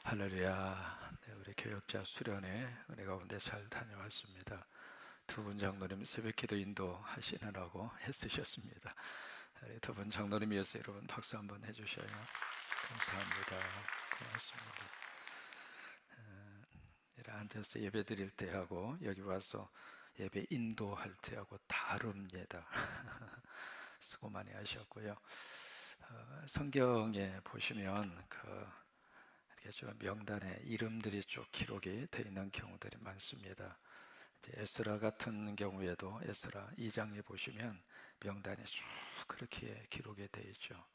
할렐루야. 네, 우리 교역자 수련회 은혜 가운데 잘 다녀왔습니다. 두 분 장로님 새벽기도 인도하시느라고 애쓰셨습니다. 우리 두 분 장로님이어서 여러분 박수 한번 해주셔요. 감사합니다. 고맙습니다. 이렇게 앉아서 예배 드릴 때하고 여기 와서 예배 인도할 때하고 다릅니다. 수고 많이 하셨고요. 성경에 보시면 이렇게 좀 명단에 이름들이 쭉 기록이 되어 있는 경우들이 많습니다. 이제 에스라 같은 경우에도 에스라 2장에 보시면 명단이 쭉 그렇게 기록이 되어 있죠.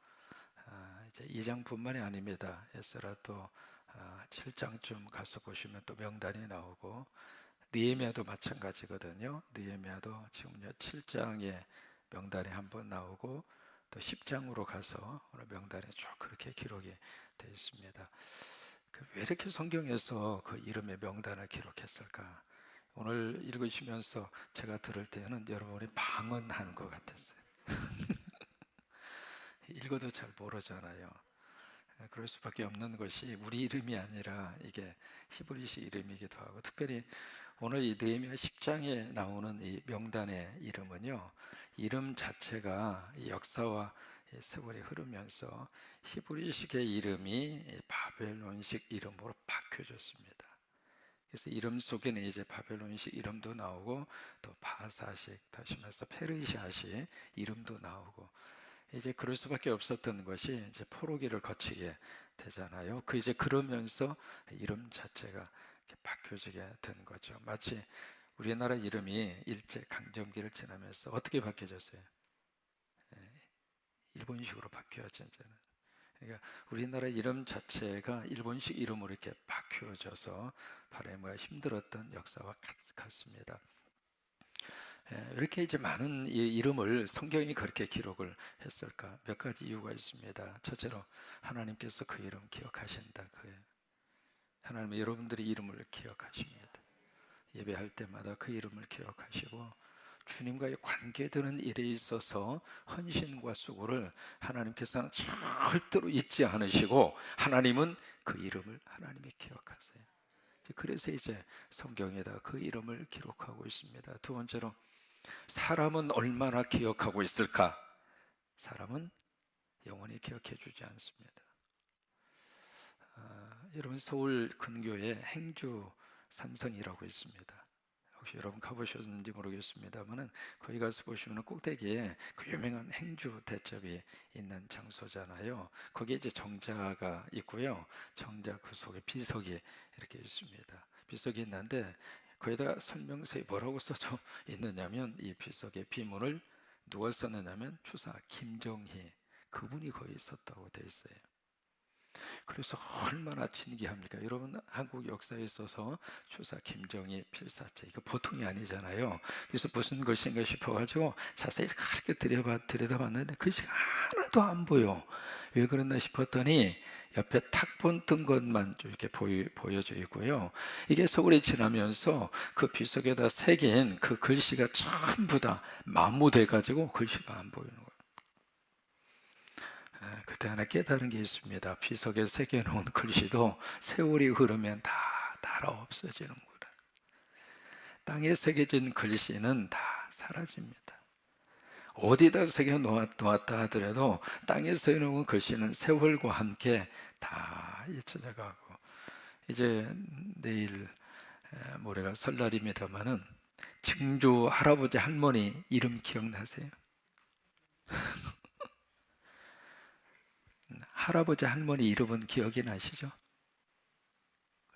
이제 2장뿐만이 아닙니다. 에스라 또 7장쯤 가서 보시면 또 명단이 나오고 느헤미야도 마찬가지거든요. 느헤미야도 지금 7장에 명단이 한번 나오고 또 10장으로 가서 명단이 쭉 그렇게 기록이 되어 있습니다. 왜 이렇게 성경에서 그 이름의 명단을 기록했을까? 오늘 읽으시면서 제가 들을 때는 여러분이 방언하는 것 같았어요. 읽어도 잘 모르잖아요. 그럴 수밖에 없는 것이 우리 이름이 아니라 이게 히브리식 이름이기도 하고, 특별히 오늘 이 느헤미야 10장에 나오는 이 명단의 이름은요, 이름 자체가 이 역사와 세월이 흐르면서 히브리식의 이름이 바벨론식 이름으로 바뀌어졌습니다. 그래서 이름 속에는 이제 바벨론식 이름도 나오고 또 바사식, 다시 말해서 페르시아식 이름도 나오고, 이제 그럴 수밖에 없었던 것이 이제 포로기를 거치게 되잖아요. 이제 그러면서 이름 자체가 이렇게 바뀌어지게 된 거죠. 마치 우리나라 이름이 일제 강점기를 지나면서 어떻게 바뀌어졌어요? 일본식으로 바뀌어진 이제는. 그러니까 우리나라 이름 자체가 일본식 이름으로 이렇게 바뀌어져서 발음하기가 힘들었던 역사와 같습니다. 이렇게 이제 많은 이름을 성경이 그렇게 기록을 했을까? 몇 가지 이유가 있습니다. 첫째로 하나님께서 그 이름 기억하신다. 하나님은 여러분들의 이름을 기억하십니다. 예배할 때마다 그 이름을 기억하시고 주님과의 관계되는 일에 있어서 헌신과 수고를 하나님께서는 절대로 잊지 않으시고 하나님은 그 이름을 하나님이 기억하세요. 그래서 이제 성경에다 그 이름을 기록하고 있습니다. 두 번째로 사람은 얼마나 기억하고 있을까? 사람은 영원히 기억해 주지 않습니다. 여러분 서울 근교에 행주 산성이라고 있습니다. 혹시 여러분 가보셨는지 모르겠습니다만은 거기 가서 보시면 꼭대기에 그 유명한 행주 대첩이 있는 장소잖아요. 거기에 이제 정자가 있고요. 정자 그 속에 비석이 이렇게 있습니다. 비석이 있는데 거기다 설명서에 뭐라고 써져 있느냐면 이 비석의 비문을 누가 썼느냐면 추사 김정희 그분이 거기 있었다고 되어 있어요. 그래서 얼마나 진기합니까? 여러분 한국 역사에 있어서 추사 김정희 필사체 이거 보통이 아니잖아요. 그래서 무슨 글씨인가 싶어가지고 자세히 그렇게 들여다봤는데 글씨가 하나도 안 보여. 왜 그랬나 싶었더니 옆에 탁본 뜬 것만 이렇게 보여져 있고요. 이게 세월이 지나면서 그 비석에다 새긴 그 글씨가 전부 다 마모돼가지고 글씨가 안 보이는 거예요. 그때 하나 깨달은 게 있습니다. 비석에 새겨놓은 글씨도 세월이 흐르면 다 달아 없어지는 거라. 땅에 새겨진 글씨는 다 사라집니다. 어디다 새겨 놓았다 하더라도 땅에 새겨놓은 글씨는 세월과 함께 다 잊혀져 가고, 이제 내일 모레가 설날입니다만은 증조 할아버지 할머니 이름 기억나세요? 할아버지 할머니 이름은 기억이 나시죠?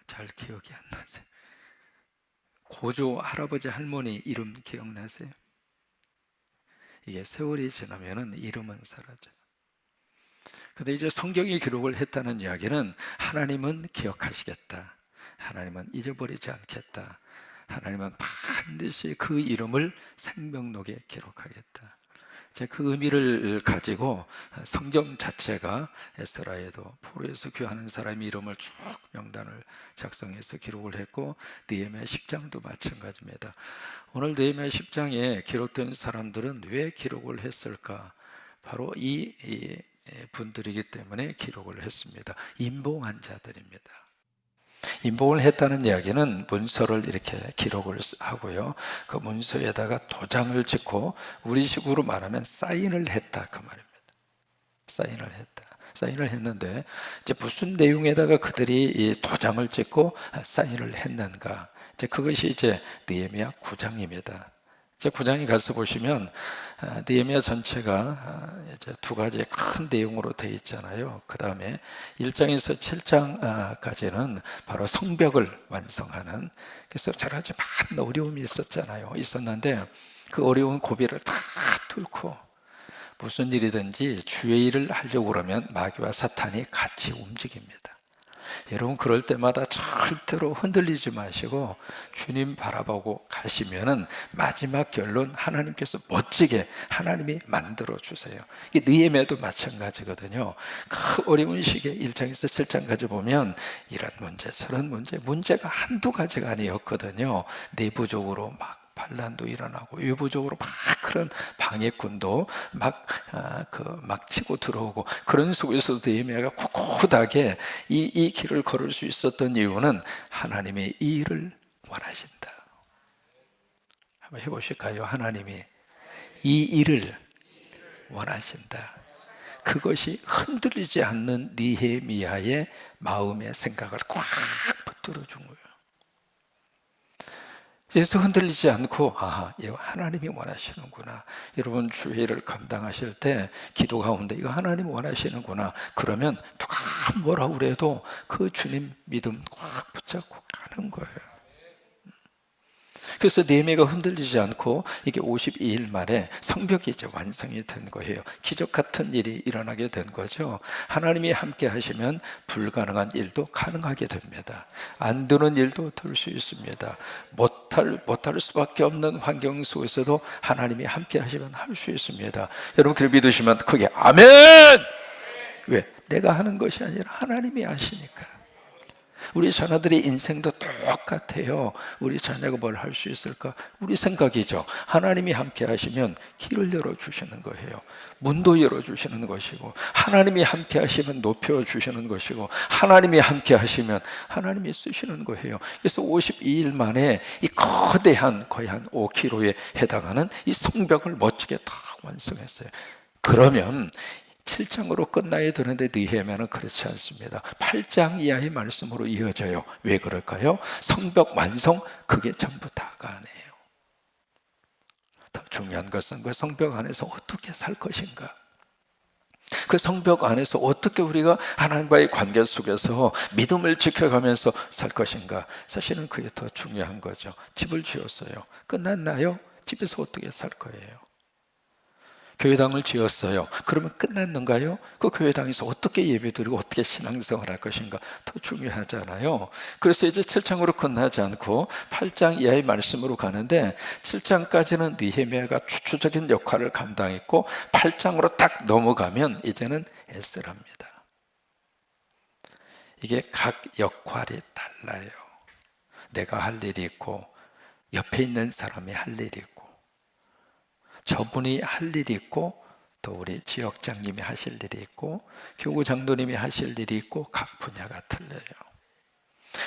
잘 기억이 안 나세요? 고조 할아버지 할머니 이름 기억나세요? 이게 세월이 지나면은 이름은 사라져요. 근데 이제 성경이 기록을 했다는 이야기는 하나님은 기억하시겠다. 하나님은 잊어버리지 않겠다. 하나님은 반드시 그 이름을 생명록에 기록하겠다. 그 의미를 가지고 성경 자체가 에스라에도 포로에서 귀환하는 사람의 이름을 쭉 명단을 작성해서 기록을 했고, 느헤미야 10장도 마찬가지입니다. 오늘 느헤미야 10장에 기록된 사람들은 왜 기록을 했을까? 바로 이 분들이기 때문에 기록을 했습니다. 임봉한 자들입니다. 임복을 했다는 이야기는 문서를 이렇게 기록을 하고요. 그 문서에다가 도장을 찍고 우리식으로 말하면 사인을 했다 그 말입니다. 사인을 했다. 사인을 했는데 이제 무슨 내용에다가 그들이 이 도장을 찍고 사인을 했는가? 이제 그것이 이제 느헤미야 9장입니다. 이제 9장에 가서 보시면 느헤미야 전체가 이제 두 가지 큰 내용으로 되어 있잖아요. 그 다음에 1장에서 7장까지는 바로 성벽을 완성하는, 그래서 여러 가지 많은 어려움이 있었는데 그 어려운 고비를 다 뚫고 무슨 일이든지 주의 일을 하려고 그러면 마귀와 사탄이 같이 움직입니다. 여러분 그럴 때마다 절대로 흔들리지 마시고 주님 바라보고 가시면은 마지막 결론 하나님께서 멋지게 하나님이 만들어 주세요. 이게 느헤미야도 마찬가지거든요. 그 어려운 시기에 1장에서 7장까지 보면 이런 문제 저런 문제가 한두 가지가 아니었거든요. 내부적으로 막 반란도 일어나고 외부적으로 막 그런 방해꾼도 막 치고 들어오고, 그런 속에서도 느헤미야가 꿋꿋하게 이 길을 걸을 수 있었던 이유는 하나님의 이 일을 원하신다. 한번 해보실까요? 하나님이 이 일을 원하신다. 그것이 흔들리지 않는 느헤미야의 마음의 생각을 꽉 붙들어 준 거예요. 그래서 흔들리지 않고 이거 하나님이 원하시는구나. 여러분 주의를 감당하실 때 기도 가운데 이거 하나님 원하시는구나. 그러면 누가 뭐라 그래도 그 주님 믿음 꽉 붙잡고 가는 거예요. 그래서 느헤미야가 흔들리지 않고 이게 52일 만에 성벽이 이제 완성이 된 거예요. 기적 같은 일이 일어나게 된 거죠. 하나님이 함께 하시면 불가능한 일도 가능하게 됩니다. 안 되는 일도 될 수 있습니다. 못할 수밖에 없는 환경 속에서도 하나님이 함께 하시면 할 수 있습니다. 여러분 그걸 믿으시면 크게 아멘! 왜? 내가 하는 것이 아니라 하나님이 하시니까. 우리 자녀들의 인생도 똑같아요. 우리 자녀가 뭘 할 수 있을까? 우리 생각이죠. 하나님이 함께 하시면 길을 열어주시는 거예요. 문도 열어주시는 것이고, 하나님이 함께 하시면 높여주시는 것이고, 하나님이 함께 하시면 하나님이 쓰시는 거예요. 그래서 52일 만에 이 거대한 거의 한 5km에 해당하는 이 성벽을 멋지게 다 완성했어요. 그러면 7장으로 끝나야 되는데 느헤미야는 그렇지 않습니다. 8장 이하의 말씀으로 이어져요. 왜 그럴까요? 성벽 완성, 그게 전부 다가 아니에요. 더 중요한 것은 그 성벽 안에서 어떻게 살 것인가, 그 성벽 안에서 어떻게 우리가 하나님과의 관계 속에서 믿음을 지켜가면서 살 것인가. 사실은 그게 더 중요한 거죠. 집을 지었어요. 끝났나요? 집에서 어떻게 살 거예요? 교회당을 지었어요. 그러면 끝났는가요? 그 교회당에서 어떻게 예배드리고 어떻게 신앙생활 할 것인가 더 중요하잖아요. 그래서 이제 7장으로 끝나지 않고 8장 이하의 말씀으로 가는데, 7장까지는 느헤미야가 주축적인 역할을 감당했고 8장으로 딱 넘어가면 이제는 에스라입니다. 이게 각 역할이 달라요. 내가 할 일이 있고 옆에 있는 사람이 할 일이 있고, 저분이 할 일이 있고, 또 우리 지역장님이 하실 일이 있고, 교구 장로님이 하실 일이 있고, 각 분야가 틀려요.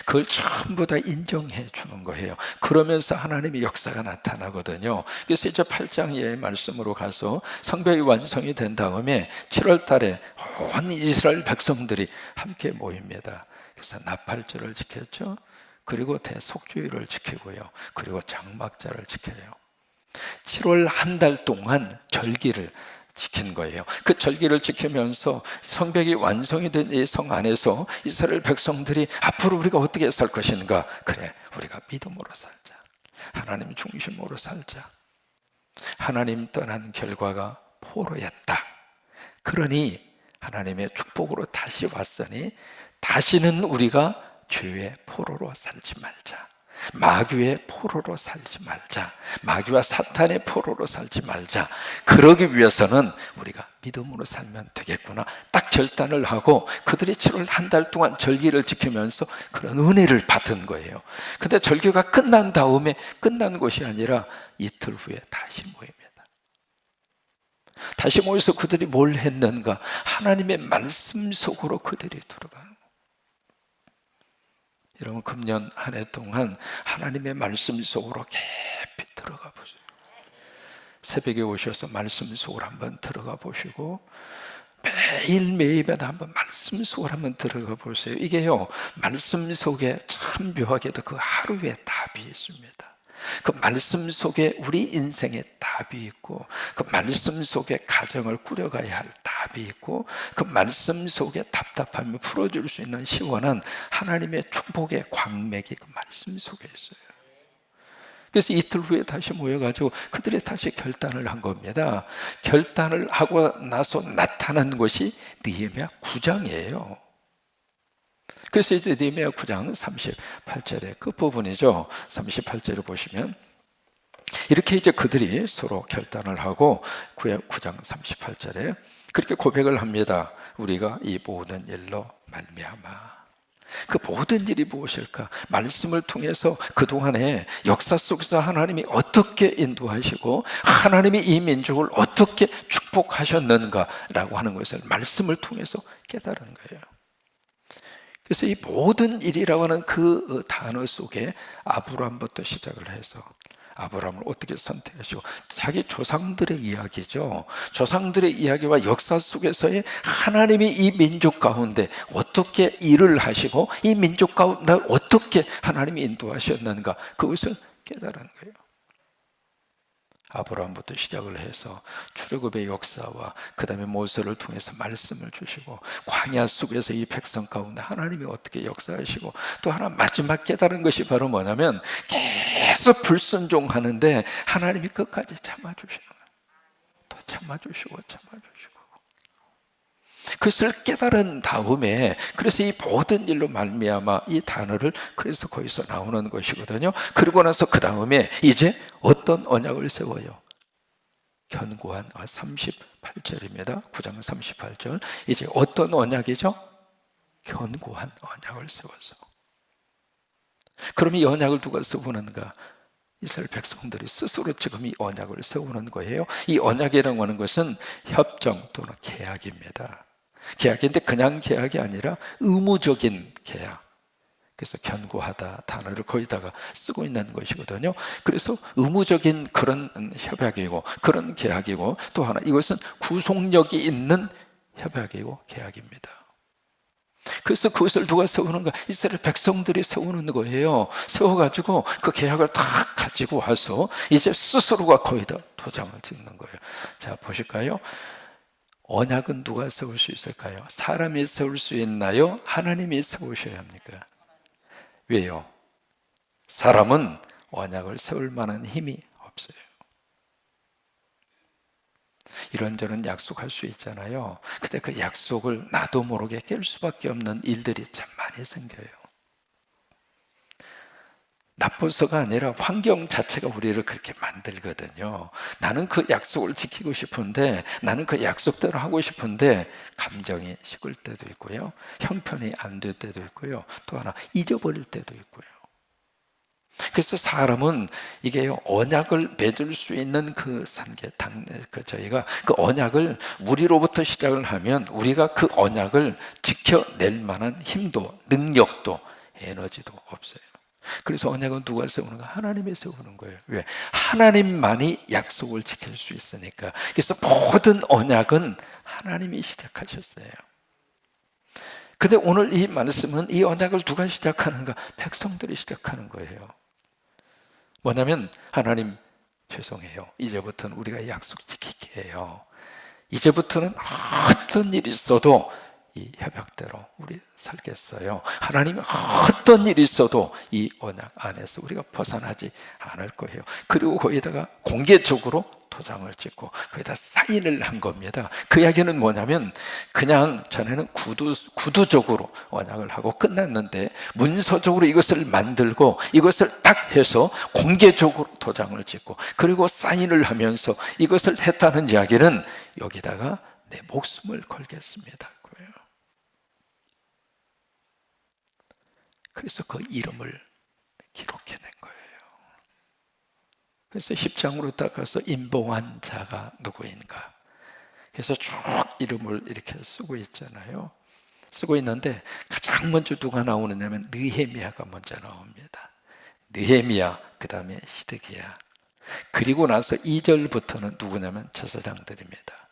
그걸 전부 다 인정해 주는 거예요. 그러면서 하나님의 역사가 나타나거든요. 그래서 이제 8장의 말씀으로 가서 성벽이 완성이 된 다음에 7월 달에 온 이스라엘 백성들이 함께 모입니다. 그래서 나팔절을 지켰죠. 그리고 대속주의를 지키고요. 그리고 장막절을 지켜요. 7월 한 달 동안 절기를 지킨 거예요. 그 절기를 지키면서 성벽이 완성이 된 이 성 안에서 이스라엘 백성들이 앞으로 우리가 어떻게 살 것인가? 그래, 우리가 믿음으로 살자. 하나님 중심으로 살자. 하나님 떠난 결과가 포로였다. 그러니 하나님의 축복으로 다시 왔으니 다시는 우리가 죄의 포로로 살지 말자. 마귀의 포로로 살지 말자. 마귀와 사탄의 포로로 살지 말자. 그러기 위해서는 우리가 믿음으로 살면 되겠구나 딱 결단을 하고, 그들이 7월 한 달 동안 절기를 지키면서 그런 은혜를 받은 거예요. 근데 절기가 끝난 다음에 끝난 것이 아니라 이틀 후에 다시 모입니다. 다시 모여서 그들이 뭘 했는가? 하나님의 말씀 속으로 그들이 들어가는 거예요. 여러분 금년 한 해 동안 하나님의 말씀 속으로 깊이 들어가 보세요. 새벽에 오셔서 말씀 속으로 한번 들어가 보시고 매일매일마다 한번 말씀 속으로 한번 들어가 보세요. 이게요, 말씀 속에 참 묘하게도 그 하루에 답이 있습니다. 그 말씀 속에 우리 인생의 답이 있고, 그 말씀 속에 가정을 꾸려가야 할 답이 있고, 그 말씀 속에 답답함을 풀어줄 수 있는 시원한 하나님의 축복의 광맥이 그 말씀 속에 있어요. 그래서 이틀 후에 다시 모여가지고 그들이 다시 결단을 한 겁니다. 결단을 하고 나서 나타난 것이 느헤미야 9장이에요. 그래서 이제 느헤미야 9장 38절에 그 부분이죠. 38절을 보시면 이렇게 이제 그들이 서로 결단을 하고 9장 38절에 그렇게 고백을 합니다. 우리가 이 모든 일로 말미암아. 그 모든 일이 무엇일까? 말씀을 통해서 그동안에 역사 속에서 하나님이 어떻게 인도하시고 하나님이 이 민족을 어떻게 축복하셨는가라고 하는 것을 말씀을 통해서 깨달은 거예요. 그래서 이 모든 일이라고 하는 그 단어 속에 아브라함부터 시작을 해서 아브라함을 어떻게 선택하시고 자기 조상들의 이야기죠. 조상들의 이야기와 역사 속에서의 하나님이 이 민족 가운데 어떻게 일을 하시고 이 민족 가운데 어떻게 하나님이 인도하셨는가, 그것을 깨달은 거예요. 아브라함부터 시작을 해서 출애굽의 역사와 그 다음에 모세를 통해서 말씀을 주시고 광야 속에서 이 백성 가운데 하나님이 어떻게 역사하시고, 또 하나 마지막 깨달은 것이 바로 뭐냐면 계속 불순종하는데 하나님이 끝까지 참아주시는 거예요. 또 참아주시고 그것을 깨달은 다음에, 그래서 이 모든 일로 말미암아 이 단어를 그래서 거기서 나오는 것이거든요. 그리고 나서 그 다음에 이제 어떤 언약을 세워요? 견고한 38절입니다. 9장 38절. 이제 어떤 언약이죠? 견고한 언약을 세워서. 그럼 이 언약을 누가 세우는가? 이스라엘 백성들이 스스로 지금 이 언약을 세우는 거예요. 이 언약이라고 하는 것은 협정 또는 계약입니다. 계약인데 그냥 계약이 아니라 의무적인 계약. 그래서 견고하다 단어를 거기다가 쓰고 있는 것이거든요. 그래서 의무적인 그런 협약이고 그런 계약이고, 또 하나 이것은 구속력이 있는 협약이고 계약입니다. 그래서 그것을 누가 세우는가? 이스라엘 백성들이 세우는 거예요. 세워가지고 그 계약을 다 가지고 와서 이제 스스로가 거기다 도장을 찍는 거예요. 자, 보실까요? 언약은 누가 세울 수 있을까요? 사람이 세울 수 있나요? 하나님이 세우셔야 합니까? 왜요? 사람은 언약을 세울 만한 힘이 없어요. 이런저런 약속할 수 있잖아요. 근데 그 약속을 나도 모르게 깰 수밖에 없는 일들이 참 많이 생겨요. 나빠서가 아니라 환경 자체가 우리를 그렇게 만들거든요. 나는 그 약속을 지키고 싶은데, 나는 그 약속대로 하고 싶은데 감정이 식을 때도 있고요, 형편이 안 될 때도 있고요, 또 하나 잊어버릴 때도 있고요. 그래서 사람은 이게 언약을 맺을 수 있는 그 산계, 저희가 그 언약을 우리로부터 시작을 하면 우리가 그 언약을 지켜낼 만한 힘도 능력도 에너지도 없어요. 그래서 언약은 누가 세우는가? 하나님이 세우는 거예요. 왜? 하나님만이 약속을 지킬 수 있으니까. 그래서 모든 언약은 하나님이 시작하셨어요. 근데 오늘 이 말씀은 이 언약을 누가 시작하는가? 백성들이 시작하는 거예요. 뭐냐면 하나님 죄송해요. 이제부터는 우리가 약속 지키게 해요. 이제부터는 어떤 일이 있어도 이 협약대로 우리 살겠어요. 하나님이 어떤 일이 있어도 이 언약 안에서 우리가 벗어나지 않을 거예요. 그리고 거기다가 공개적으로 도장을 찍고 거기다 사인을 한 겁니다. 그 이야기는 뭐냐면 그냥 전에는 구두적으로 언약을 하고 끝났는데 문서적으로 이것을 만들고 이것을 딱 해서 공개적으로 도장을 찍고 그리고 사인을 하면서 이것을 했다는 이야기는 여기다가 내 목숨을 걸겠습니다. 그래서 그 이름을 기록해낸 거예요. 그래서 10장으로 딱 가서 인봉한 자가 누구인가, 그래서 쭉 이름을 이렇게 쓰고 있잖아요. 쓰고 있는데 가장 가장 먼저 누가 나오느냐면 느헤미야가 먼저 나옵니다. 느헤미야, 그 다음에 시드기야. 그리고 나서 2절부터는 누구냐면 제사장들입니다.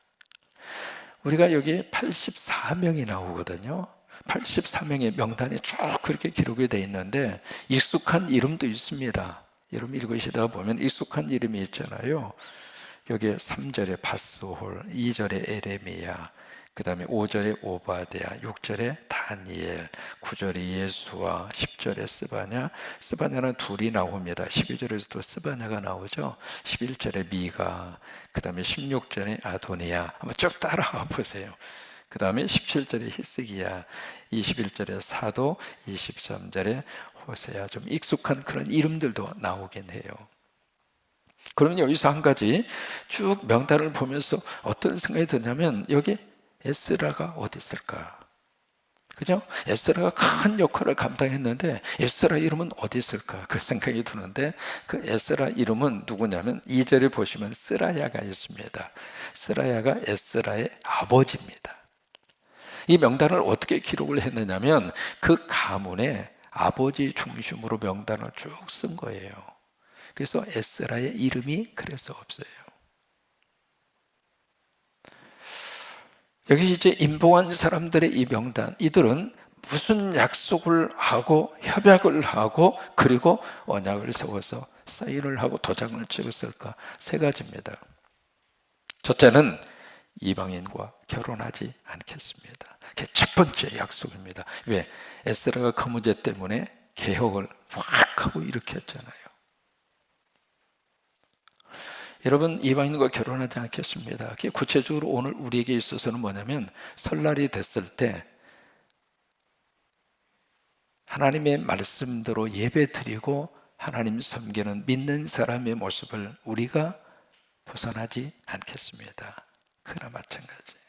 우리가 여기 84명이 나오거든요. 84명의 명단이 쭉 그렇게 기록이 되어 있는데 익숙한 이름도 있습니다. 이름 읽으시다가 보면 익숙한 이름이 있잖아요. 여기 3절에 바스홀, 2절에 에레미야, 그 다음에 5절에 오바댜, 6절에 다니엘, 9절에 예수와 10절에 스바냐. 스바냐는 둘이 나옵니다. 12절에서도 스바냐가 나오죠. 11절에 미가, 그 다음에 16절에 아도니야. 한번 쭉 따라가 보세요. 그 다음에 17절에 히스기야, 21절에 사도, 23절에 호세야. 좀 익숙한 그런 이름들도 나오긴 해요. 그러면 여기서 한 가지 쭉 명단을 보면서 어떤 생각이 드냐면 여기 에스라가 어디 있을까? 그죠? 에스라가 큰 역할을 감당했는데 에스라 이름은 어디 있을까? 그 생각이 드는데 그 에스라 이름은 누구냐면 2절에 보시면 스라야가 있습니다. 스라야가 에스라의 아버지입니다. 이 명단을 어떻게 기록을 했느냐면 그 가문의 아버지 중심으로 명단을 쭉 쓴 거예요. 그래서 에스라의 이름이 그래서 없어요. 여기 이제 임봉한 사람들의 이 명단, 이들은 무슨 약속을 하고 협약을 하고 그리고 언약을 세워서 사인을 하고 도장을 찍었을까? 세 가지입니다. 첫째는 이방인과 결혼하지 않겠습니다. 그게 첫 번째 약속입니다. 왜? 에스라가 그 문제 때문에 개혁을 확 하고 일으켰잖아요. 여러분, 이방인과 결혼하지 않겠습니다. 그게 구체적으로 오늘 우리에게 있어서는 뭐냐면 설날이 됐을 때 하나님의 말씀대로 예배 드리고 하나님 섬기는 믿는 사람의 모습을 우리가 벗어나지 않겠습니다. 그나 마찬가지예요.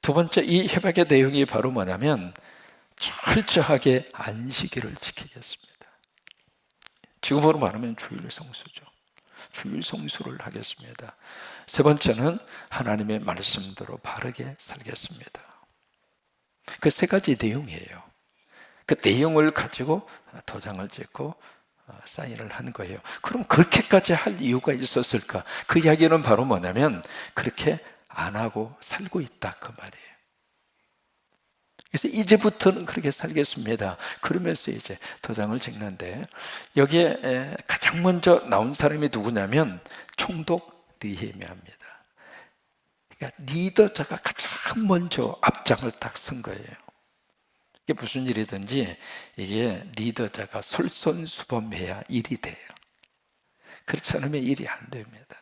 두 번째, 이 협약의 내용이 바로 뭐냐면 철저하게 안식일을 지키겠습니다. 지금으로 말하면 주일 성수죠. 주일 성수를 하겠습니다. 세 번째는 하나님의 말씀대로 바르게 살겠습니다. 그 세 가지 내용이에요. 그 내용을 가지고 도장을 찍고 사인을 한 거예요. 그럼 그렇게까지 할 이유가 있었을까? 그 이야기는 바로 뭐냐면 그렇게 안 하고 살고 있다 그 말이에요. 그래서 이제부터는 그렇게 살겠습니다. 그러면서 이제 도장을 찍는데 여기에 가장 먼저 나온 사람이 누구냐면 총독 느헤미야입니다. 그러니까 리더자가 가장 먼저 앞장을 딱 선 거예요. 이게 무슨 일이든지 이게 리더자가 솔선수범해야 일이 돼요. 그렇지 않으면 일이 안 됩니다.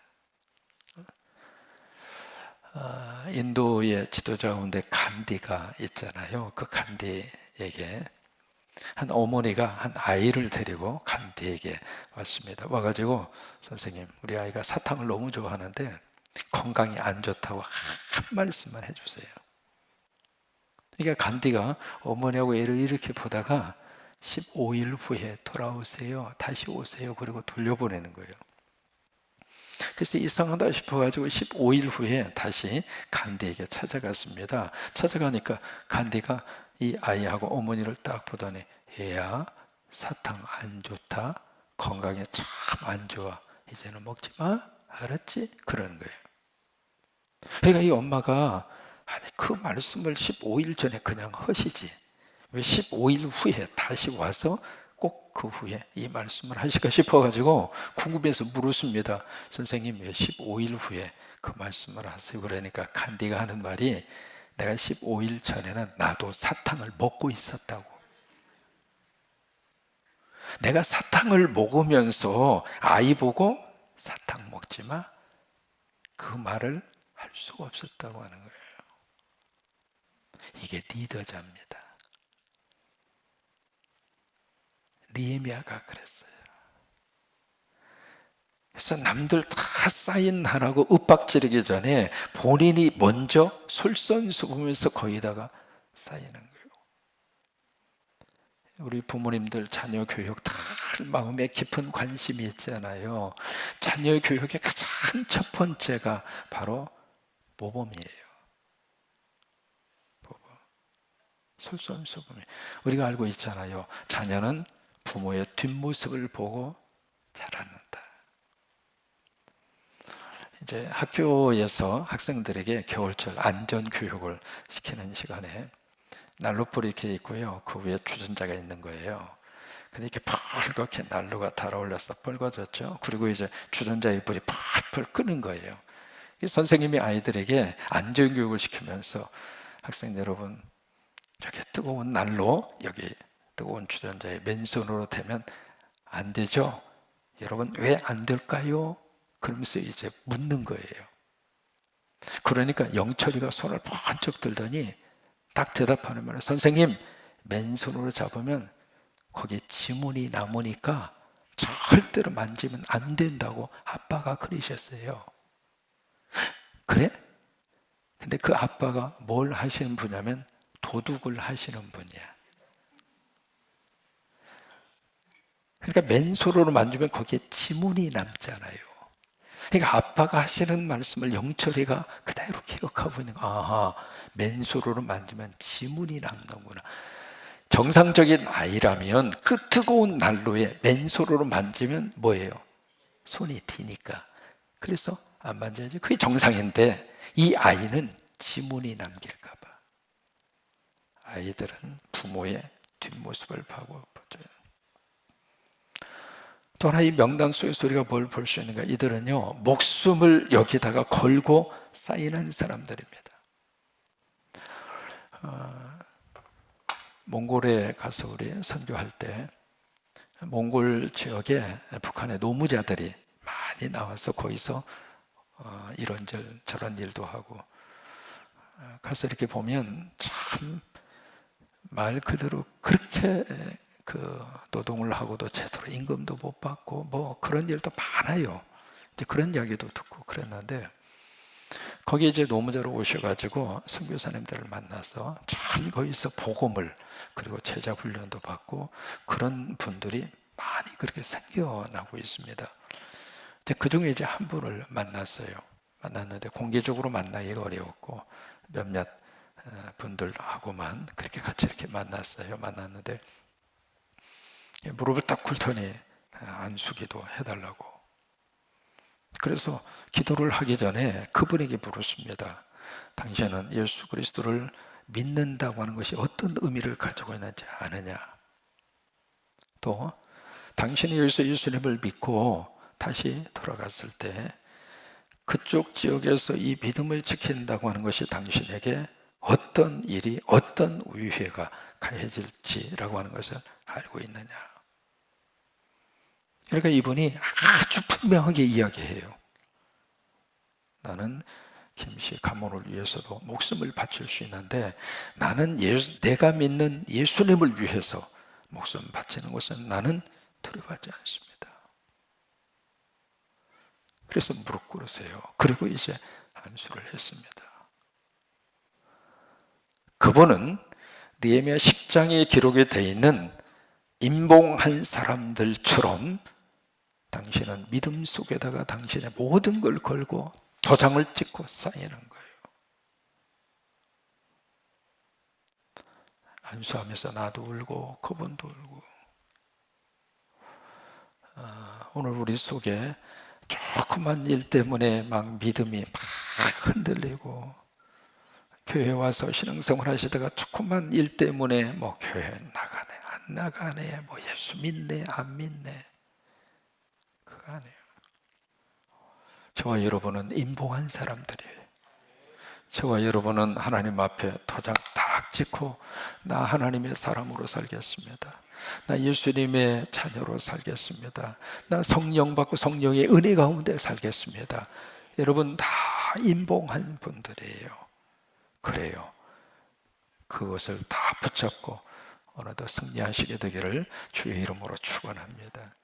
인도의 지도자 가운데 간디가 있잖아요. 그 간디에게 한 어머니가 한 아이를 데리고 간디에게 왔습니다. 와가지고 선생님, 우리 아이가 사탕을 너무 좋아하는데 건강이 안 좋다고 한 말씀만 해주세요. 그러니까 간디가 어머니하고 애를 이렇게 보다가 15일 후에 돌아오세요. 다시 오세요. 그리고 돌려보내는 거예요. 그래서 이상하다 싶어가지고 15일 후에 다시 간디에게 찾아갔습니다. 찾아가니까 간디가 이 아이하고 어머니를 딱 보더니 얘야, 사탕 안 좋다. 건강에 참 안 좋아. 이제는 먹지 마. 알았지? 그러는 거예요. 그러니까 이 엄마가 아니 그 말씀을 15일 전에 그냥 하시지. 왜 15일 후에 다시 와서 꼭 그 후에 이 말씀을 하실까 싶어가지고 궁금해서 물었습니다. 선생님 왜 15일 후에 그 말씀을 하세요? 그러니까 간디가 하는 말이 내가 15일 전에는 나도 사탕을 먹고 있었다고. 내가 사탕을 먹으면서 아이 보고 사탕 먹지 마. 그 말을 할 수가 없었다고 하는 거예요. 이게 리더자입니다. 느헤미야가 그랬어요. 그래서 남들 다 사인하라고 윽박지르기 전에 본인이 먼저 솔선수범해서 거기다가 사인한 거예요. 우리 부모님들 자녀 교육 다 마음에 깊은 관심이 있잖아요. 자녀 교육의 가장 첫 번째가 바로 모범이에요. 모범. 솔선수범이. 우리가 알고 있잖아요. 자녀는 부모의 뒷모습을 보고 자라는다. 이제 학교에서 학생들에게 겨울철 안전교육을 시키는 시간에 난로불이 이렇게 있고요. 그 위에 주전자가 있는 거예요. 근데 이렇게 펄겋게 난로가 달아올라서 뻘궈졌죠. 그리고 이제 주전자의 불이 펄펄 끄는 거예요. 선생님이 아이들에게 안전교육을 시키면서 학생 여러분, 저기 뜨거운 난로, 여기 뜨거운 주전자에 맨손으로 대면 안 되죠? 여러분, 왜 안 될까요? 그러면서 이제 묻는 거예요. 그러니까 영철이가 손을 번쩍 들더니 딱 대답하는 말은, 선생님, 맨손으로 잡으면 거기에 지문이 남으니까 절대로 만지면 안 된다고 아빠가 그러셨어요. 그래? 근데 그 아빠가 뭘 하시는 분이냐면 도둑을 하시는 분이야. 그러니까 맨손으로 만지면 거기에 지문이 남잖아요. 그러니까 아빠가 하시는 말씀을 영철이가 그대로 기억하고 있는 거. 아하, 맨손으로 만지면 지문이 남는구나. 정상적인 아이라면 그 뜨거운 난로에 맨손으로 만지면 뭐예요? 손이 디니까. 그래서 안 만져야지. 그게 정상인데 이 아이는 지문이 남길까 봐. 아이들은 부모의 뒷모습을 보고 보죠. 또 하나 이 명단 속에서 우리가 뭘 볼 수 있는가? 이들은요, 목숨을 여기다가 걸고 쌓이는 사람들입니다. 몽골에 가서 우리 선교할 때 몽골 지역에 북한의 노무자들이 많이 나와서 거기서 이런저런 저런 일도 하고, 가서 이렇게 보면 참 말 그대로 그렇게 그 노동을 하고도 제대로 임금도 못 받고 뭐 그런 일도 많아요. 이제 그런 이야기도 듣고 그랬는데, 거기 이제 노무자로 오셔가지고 선교사님들을 만나서 참 거기서 복음을, 그리고 제자 훈련도 받고 그런 분들이 많이 그렇게 생겨나고 있습니다. 근데 그 중에 이제 한 분을 만났어요. 만났는데 공개적으로 만나기가 어려웠고 몇몇 분들하고만 그렇게 같이 이렇게 만났어요. 만났는데 무릎을 딱 꿇더니 안수기도 해달라고. 그래서 기도를 하기 전에 그분에게 물었습니다. 당신은 예수 그리스도를 믿는다고 하는 것이 어떤 의미를 가지고 있는지 아느냐? 또 당신이 여기서 예수님을 믿고 다시 돌아갔을 때 그쪽 지역에서 이 믿음을 지킨다고 하는 것이 당신에게 어떤 일이, 어떤 위해가 가해질지라고 하는 것을 알고 있느냐? 그러니까 이분이 아주 분명하게 이야기해요. 나는 김씨 가문을 위해서도 목숨을 바칠 수 있는데, 나는 내가 믿는 예수님을 위해서 목숨 바치는 것은 나는 두려워하지 않습니다. 그래서 무릎 꿇으세요. 그리고 이제 안수를 했습니다. 그분은 느헤미야 10장에 기록이 되어 있는 임봉한 사람들처럼 당신은 믿음 속에다가 당신의 모든 걸 걸고 도장을 찍고 쌓이는 거예요. 안수하면서 나도 울고 그분도 울고. 오늘 우리 속에 조그만 일 때문에 막 믿음이 막 흔들리고, 교회 와서 신앙생활 하시다가 조그만 일 때문에 뭐 교회 나가네 안 나가네, 뭐 예수 믿네 안 믿네, 그거 아니에요. 저와 여러분은 임봉한 사람들이에요. 저와 여러분은 하나님 앞에 도장 딱 찍고 나 하나님의 사람으로 살겠습니다. 나 예수님의 자녀로 살겠습니다. 나 성령 받고 성령의 은혜 가운데 살겠습니다. 여러분 다 임봉한 분들이에요. 그래요. 그것을 다 붙잡고 오늘도 승리하시게 되기를 주의 이름으로 축원합니다.